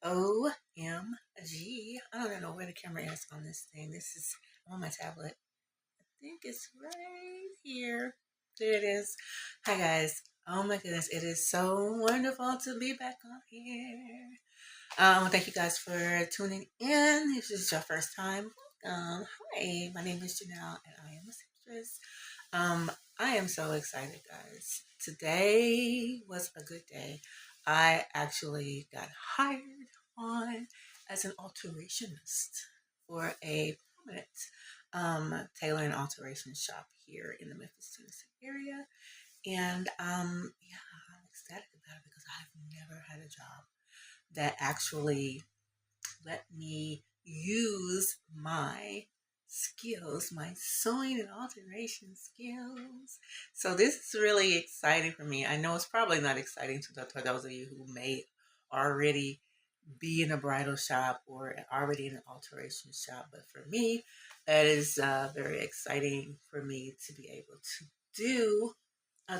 OMG. I don't know where the camera is on this thing. This is on my tablet. I think it's right here. There it is. Hi, guys. Oh my goodness. It is so wonderful to be back on here. Thank you guys for tuning in. If this is your first time, hi. My name is Janelle and I am a seamstress. Um, I am so excited, guys. Today was a good day. I actually got hired on as an alterationist for a prominent tailor and alteration shop here in the Memphis, Tennessee area. And yeah, I'm ecstatic about it because I've never had a job that actually let me use my skills, my sewing and alteration skills. So this is really exciting for me. I know it's probably not exciting to those of you who may already be in a bridal shop or already in an alteration shop, but for me, that is very exciting for me to be able to do,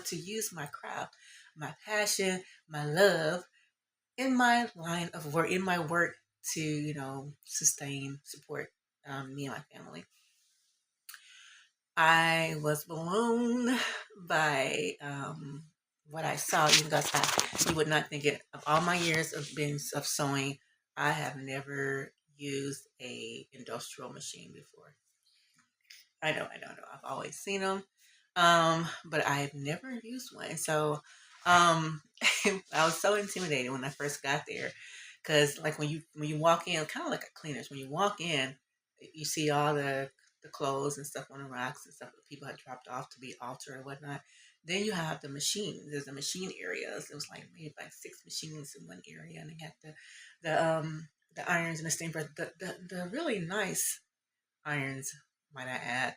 to use my craft, my passion, my love in my line of work, in my work to, sustain, support me and my family. I was blown by what I saw. You guys, you would not think it. Of all my years of sewing, I have never used a industrial machine before. I know. I've always seen them, but I've never used one. So, I was so intimidated when I first got there, because like when you walk in, kind of like a cleaners. When you walk in, you see all the clothes and stuff on the racks and stuff that people had dropped off to be altered or whatnot. Then you have the machine. There's the machine areas. It was like maybe like 6 machines in one area, and they had the irons and the steam press. The really nice irons, might I add,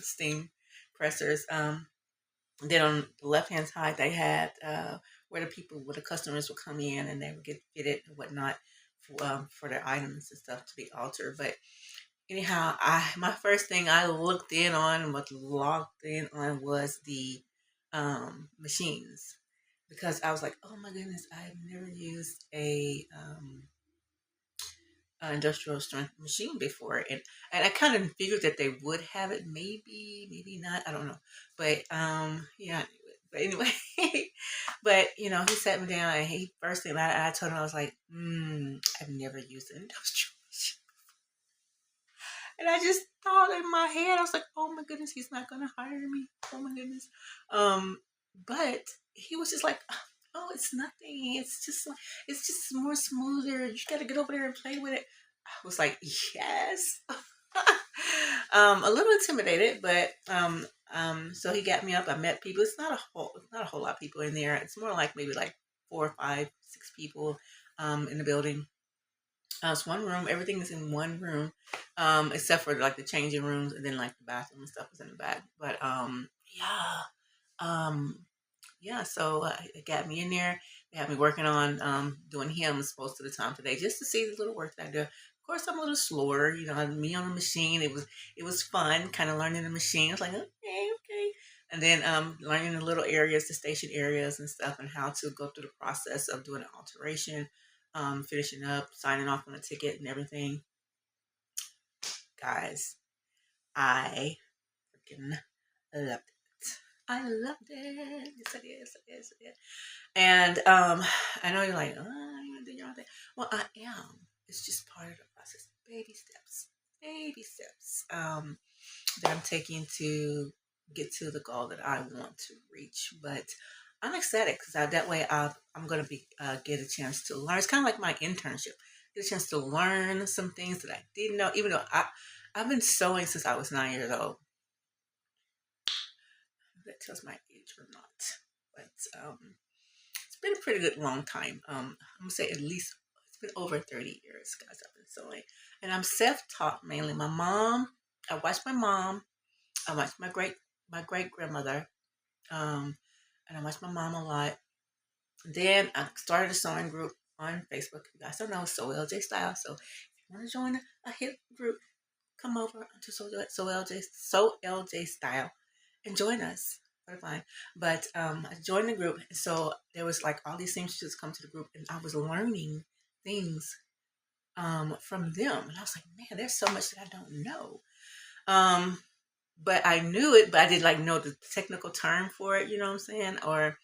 steam pressers. Then on the left hand side, they had where the customers would come in and they would get fitted and whatnot for their items and stuff to be altered. But anyhow, I my first thing I looked in on and was locked in on was the machines, because I was like, oh my goodness, I've never used a industrial strength machine before, and I kind of figured that they would have it, maybe not, I don't know, but yeah, but anyway, but he sat me down and he first thing I told him, I was like, I've never used an industrial machine, and I just thought in my head, I was like, oh my goodness, he's not gonna hire me, oh my goodness, um, but he was just like, oh, it's nothing. It's just more smoother. You got to get over there and play with it. I was like, yes. A little intimidated, but so he got me up. I met people. It's not a whole lot of people in there. It's more like maybe like 4, 5, 6 people in the building. It's one room. Everything is in one room, except for like the changing rooms, and then like the bathroom and stuff is in the back. But yeah, um, yeah. So it got me in there. They had me working on doing hymns most of the time today, just to see the little work that I do. Of course, I'm a little slower. Me on the machine. It was fun, kind of learning the machine. I was like, okay, okay. And then learning the little areas, the station areas and stuff, and how to go through the process of doing an alteration, finishing up, signing off on the ticket and everything. Guys, I freaking loved it. I loved it. Yes, I did. Yes, I did. Yes, I did. And I know you're like, oh, you're gonna do your own thing. Well, I am. It's just part of the process. Baby steps. Baby steps. That I'm taking to get to the goal that I want to reach. But I'm ecstatic because that way I'm going to be get a chance to learn. It's kind of like my internship. Get a chance to learn some things that I didn't know. Even though I've been sewing since I was 9 years old. If that tells my age or not, but it's been a pretty good long time. I'm gonna say at least it's been over 30 years, guys. I've been sewing, and I'm self-taught mainly. I watched my mom. I watched my great grandmother, and I watched my mom a lot. Then I started a sewing group on Facebook. You guys don't know, Sew LJ Style. So if you want to join a hip group, come over to Sew LJ Style and join us. Very fine. But I joined the group, so there was like all these seamstresses come to the group, and I was learning things from them. And I was like, man, there's so much that I don't know. Um, but I knew it, but I didn't like know the technical term for it. You know what I'm saying? Or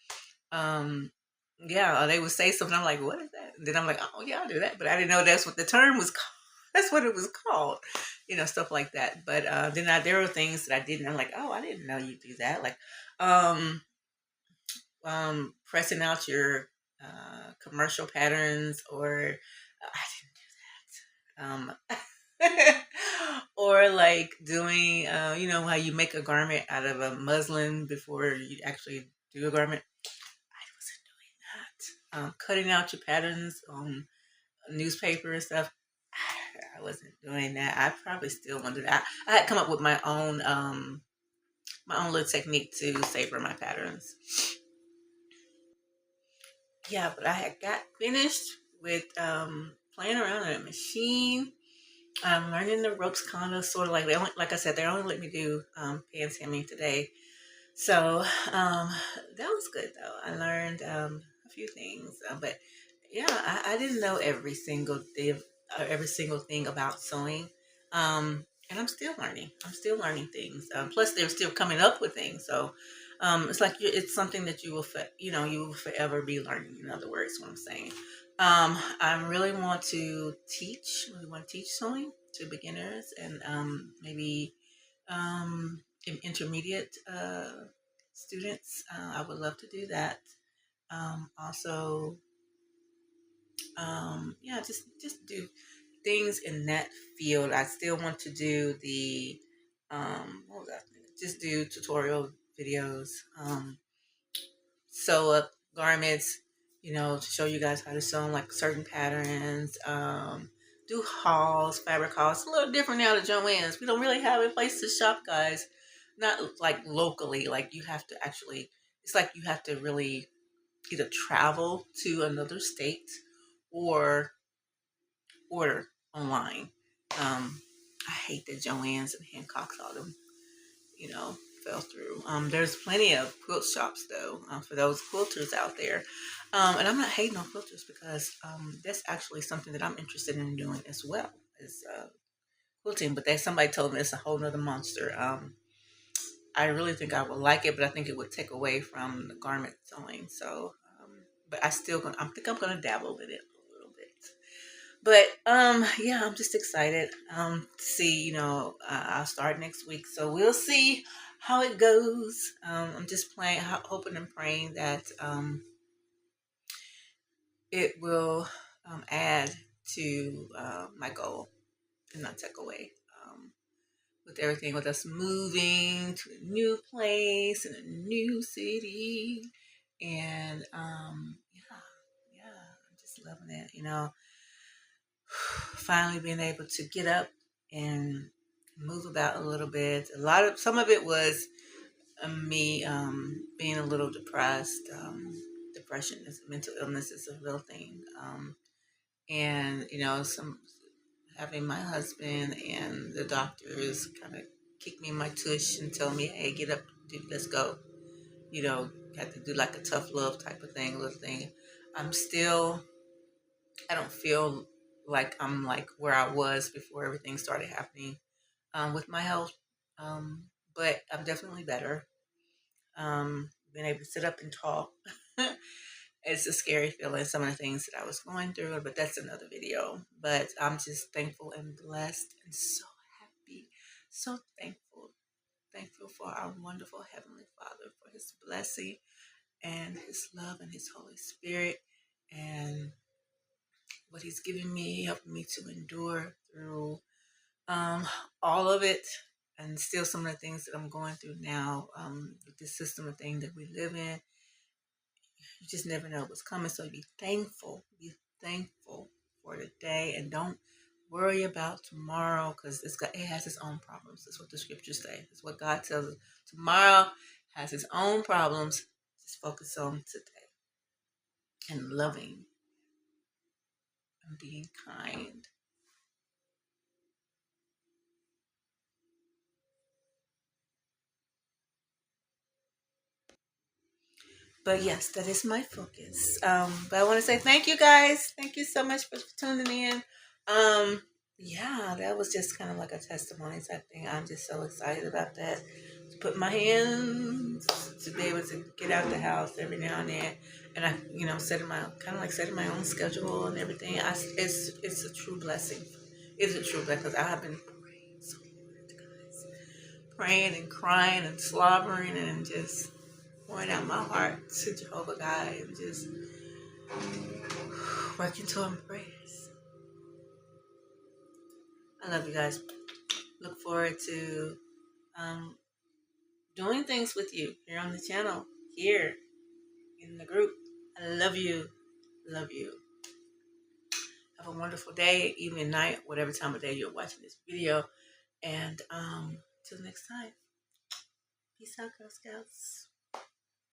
um, yeah, or they would say something. I'm like, what is that? And then I'm like, oh yeah, I do that, but I didn't know that's what the term was called. That's what it was called, stuff like that. But then there were things that I didn't. I'm like, oh, I didn't know you do that. Like, um, pressing out your commercial patterns, or I didn't do that. Or like doing, how you make a garment out of a muslin before you actually do a garment. I wasn't doing that. Cutting out your patterns on newspaper and stuff. I wasn't doing that. I probably still want to do that. I had come up with my own little technique to savor my patterns. Yeah, but I had got finished with playing around in a machine. I'm learning the ropes, kind of, sort of like like I said, they only let me do pants hemming today. So that was good though. I learned a few things, but yeah, I didn't know every single thing about sewing, and I'm still learning. I'm still learning things. Plus, they're still coming up with things. So it's like it's something that you will forever be learning. In other words, what I'm saying. I really want to teach sewing to beginners and maybe intermediate students. I would love to do that. Also, yeah, just do things in that field. I still want to do the what was I thinking? Just do tutorial videos, sew up garments, to show you guys how to sew 'em, like certain patterns. Do hauls, fabric hauls. It's a little different now to Joann's. We don't really have a place to shop, guys. Not like locally. Like you have to actually. It's like you have to really either travel to another state or order online. I hate that Joann's and Hancock's, all them, you know, fell through. There's plenty of quilt shops though, for those quilters out there. And I'm not hating on quilters because that's actually something that I'm interested in doing as well as quilting. But somebody told me it's a whole nother monster. I really think I would like it, but I think it would take away from the garment sewing. So, but I think I'm gonna dabble with it a little bit. But yeah, I'm just excited to see. I'll start next week, so we'll see how it goes. I'm just hoping and praying that it will add to my goal and not take away. With everything, with us moving to a new place in a new city, and yeah, I'm just loving it. Finally being able to get up and move about a little bit. Some of it was me being a little depressed. Depression is mental illness is a real thing, and some having my husband and the doctors kind of kick me in my tush and tell me, "Hey, get up, dude, let's go." Had to do like a tough love type of thing, little thing. I'm still I don't feel like I'm like where I was before everything started happening with my health. But I'm definitely better. Being able to sit up and talk. It's a scary feeling, some of the things that I was going through, but that's another video. But I'm just thankful and blessed and so happy, so thankful. Thankful for our wonderful Heavenly Father, for His blessing and His love and His Holy Spirit, and what He's given me, helping me to endure through um, all of it, and still some of the things that I'm going through now. With this system of thing that we live in, you just never know what's coming. So be thankful. Be thankful for today, and don't worry about tomorrow because it has its own problems. That's what the scriptures say. That's what God tells us. Tomorrow has its own problems. Just focus on today and loving and being kind. But yes, that is my focus. But I want to say thank you guys. Thank you so much for tuning in. Um, yeah, that was just kind of like a testimony type thing. I'm just so excited about that. To put my hands to be able to get out the house every now and then, and I, setting my kind of like setting my own schedule and everything. It's a true blessing. It's a true blessing because I have been praying so hard, guys, praying and crying and slobbering and just pouring out my heart to Jehovah God and just working to Him prayers. I love you guys. Look forward to um, doing things with you here on the channel, here in the group. I love you. Love you. Have a wonderful day, evening, night, whatever time of day you're watching this video. And till next time, peace out, Girl Scouts.